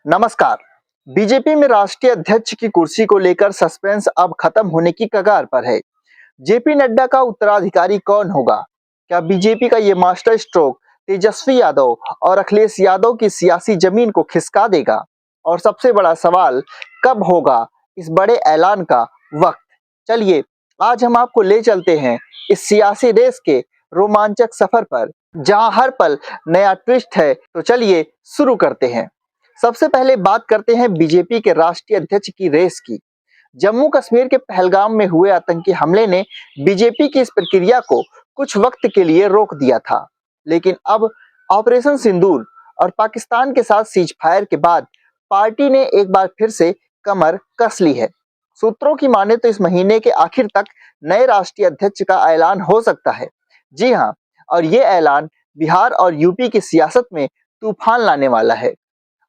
नमस्कार। बीजेपी में राष्ट्रीय अध्यक्ष की कुर्सी को लेकर सस्पेंस अब खत्म होने की कगार पर है। जेपी नड्डा का उत्तराधिकारी कौन होगा? क्या बीजेपी का ये मास्टर स्ट्रोक तेजस्वी यादव और अखिलेश यादव की सियासी जमीन को खिसका देगा? और सबसे बड़ा सवाल, कब होगा इस बड़े ऐलान का वक्त? चलिए आज हम आपको ले चलते हैं इस सियासी रेस के रोमांचक सफर पर, जहां हर पल नया ट्विस्ट है। तो चलिए शुरू करते हैं। सबसे पहले बात करते हैं बीजेपी के राष्ट्रीय अध्यक्ष की रेस की। जम्मू कश्मीर के पहलगाम में हुए आतंकी हमले ने बीजेपी की इस प्रक्रिया को कुछ वक्त के लिए रोक दिया था, लेकिन अब ऑपरेशन सिंदूर और पाकिस्तान के साथ सीज फायर के बाद पार्टी ने एक बार फिर से कमर कस ली है। सूत्रों की माने तो इस महीने के आखिर तक नए राष्ट्रीय अध्यक्ष का ऐलान हो सकता है। जी हाँ, और ये ऐलान बिहार और यूपी की सियासत में तूफान लाने वाला है।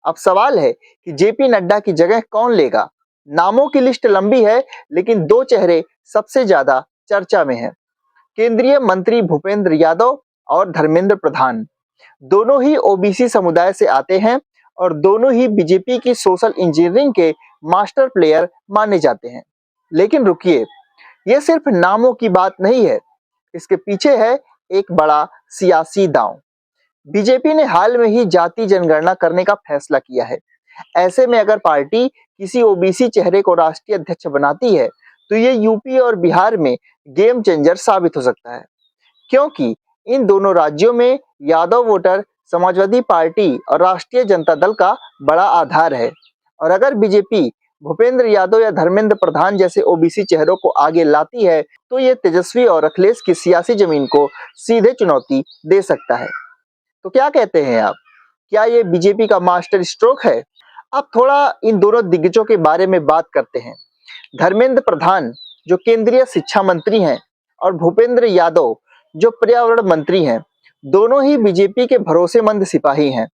अब सवाल है कि जेपी नड्डा की जगह कौन लेगा? नामों की लिस्ट लंबी है, लेकिन दो चेहरे सबसे ज्यादा चर्चा में हैं। केंद्रीय मंत्री भूपेंद्र यादव और धर्मेंद्र प्रधान दोनों ही ओबीसी समुदाय से आते हैं और दोनों ही बीजेपी की सोशल इंजीनियरिंग के मास्टर प्लेयर माने जाते हैं। लेकिन रुकिए, यह सिर्फ नामों की बात नहीं है, इसके पीछे है एक बड़ा सियासी दांव। बीजेपी ने हाल में ही जाति जनगणना करने का फैसला किया है। ऐसे में अगर पार्टी किसी ओबीसी चेहरे को राष्ट्रीय अध्यक्ष बनाती है तो ये यूपी और बिहार में गेम चेंजर साबित हो सकता है, क्योंकि इन दोनों राज्यों में यादव वोटर समाजवादी पार्टी और राष्ट्रीय जनता दल का बड़ा आधार है। और अगर बीजेपी भूपेंद्र यादव या धर्मेंद्र प्रधान जैसे ओबीसी चेहरों को आगे लाती है तो ये तेजस्वी और अखिलेश की सियासी जमीन को सीधे चुनौती दे सकता है। तो क्या कहते हैं आप? क्या ये बीजेपी का मास्टर स्ट्रोक है? अब थोड़ा इन दोनों दिग्गजों के बारे में बात करते हैं। धर्मेंद्र प्रधान जो केंद्रीय शिक्षा मंत्री हैं और भूपेंद्र यादव जो पर्यावरण मंत्री हैं, दोनों ही बीजेपी के भरोसेमंद सिपाही हैं।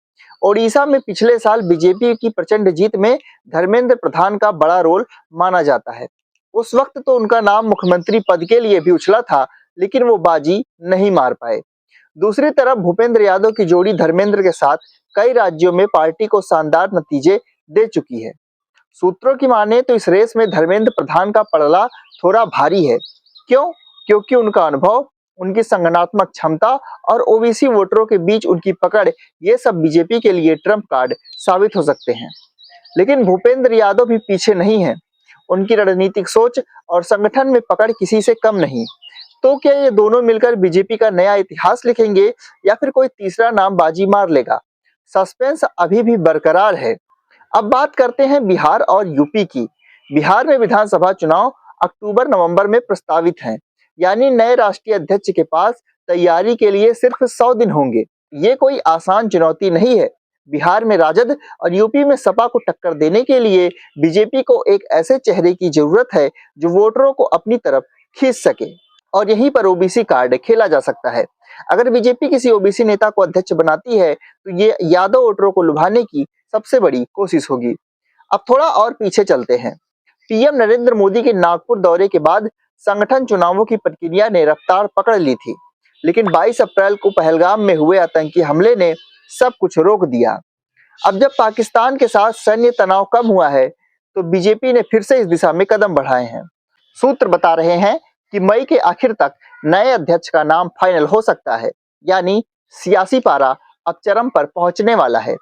ओडिशा में पिछले साल बीजेपी की प्रचंड जीत में धर्मेंद्र प्रधान का बड़ा रोल माना जाता है। उस वक्त तो उनका नाम मुख्यमंत्री पद के लिए भी उछला था, लेकिन वो बाजी नहीं मार पाए। दूसरी तरफ भूपेंद्र यादव की जोड़ी धर्मेंद्र के साथ कई राज्यों में पार्टी को शानदार नतीजे दे चुकी है। सूत्रों की माने तो इस रेस में धर्मेंद्र प्रधान का पड़ला थोड़ा भारी है। क्यों? क्योंकि उनका अनुभव, उनकी संगठनात्मक क्षमता और ओबीसी वोटरों के बीच उनकी पकड़, ये सब बीजेपी के लिए ट्रम्प कार्ड साबित हो सकते हैं। लेकिन भूपेंद्र यादव भी पीछे नहीं है। उनकी रणनीतिक सोच और संगठन में पकड़ किसी से कम नहीं। तो क्या ये दोनों मिलकर बीजेपी का नया इतिहास लिखेंगे या फिर कोई तीसरा नाम बाजी मार लेगा? सस्पेंस अभी भी बरकरार है। अब बात करते हैं बिहार और यूपी की। बिहार में विधानसभा चुनाव अक्टूबर-नवंबर में प्रस्तावित हैं, यानी नए राष्ट्रीय अध्यक्ष के पास तैयारी के लिए सिर्फ 100 दिन होंगे। ये कोई आसान चुनौती नहीं है। बिहार में राजद और यूपी में सपा को टक्कर देने के लिए बीजेपी को एक ऐसे चेहरे की जरूरत है जो वोटरों को अपनी तरफ खींच सके, और यहीं पर ओबीसी कार्ड खेला जा सकता है। अगर बीजेपी किसी ओबीसी नेता को अध्यक्ष बनाती है तो ये यादव वोटरों को लुभाने की सबसे बड़ी कोशिश होगी। अब थोड़ा और पीछे चलते हैं। पीएम नरेंद्र मोदी के नागपुर दौरे के बाद संगठन चुनावों की प्रक्रिया ने रफ्तार पकड़ ली थी, लेकिन 22 अप्रैल को पहलगाम में हुए आतंकी हमले ने सब कुछ रोक दिया। अब जब पाकिस्तान के साथ सैन्य तनाव कम हुआ है तो बीजेपी ने फिर से इस दिशा में कदम बढ़ाए हैं। सूत्र बता रहे हैं कि मई के आखिर तक नए अध्यक्ष का नाम फाइनल हो सकता है, यानी सियासी पारा अब चरम पर पहुंचने वाला है।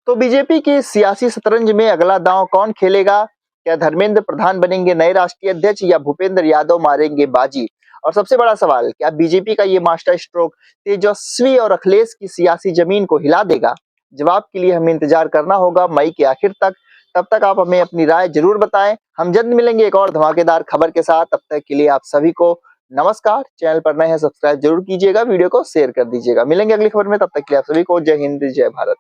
तो बीजेपी की सियासी शतरंज में अगला दांव कौन खेलेगा? क्या धर्मेंद्र प्रधान बनेंगे नए राष्ट्रीय अध्यक्ष या भूपेंद्र यादव मारेंगे बाजी? और सबसे बड़ा सवाल, क्या बीजेपी का ये मास्टर स्ट्रोक तेजस्वी और अखिलेश की सियासी जमीन को हिला देगा? जवाब के लिए हमें इंतजार करना होगा मई के आखिर तक। तब तक आप हमें अपनी राय जरूर बताएं। हम जल्द मिलेंगे एक और धमाकेदार खबर के साथ। तब तक के लिए आप सभी को नमस्कार। चैनल पर नए हैं सब्सक्राइब जरूर कीजिएगा, वीडियो को शेयर कर दीजिएगा। मिलेंगे अगली खबर में, तब तक के लिए आप सभी को जय हिंद, जय भारत।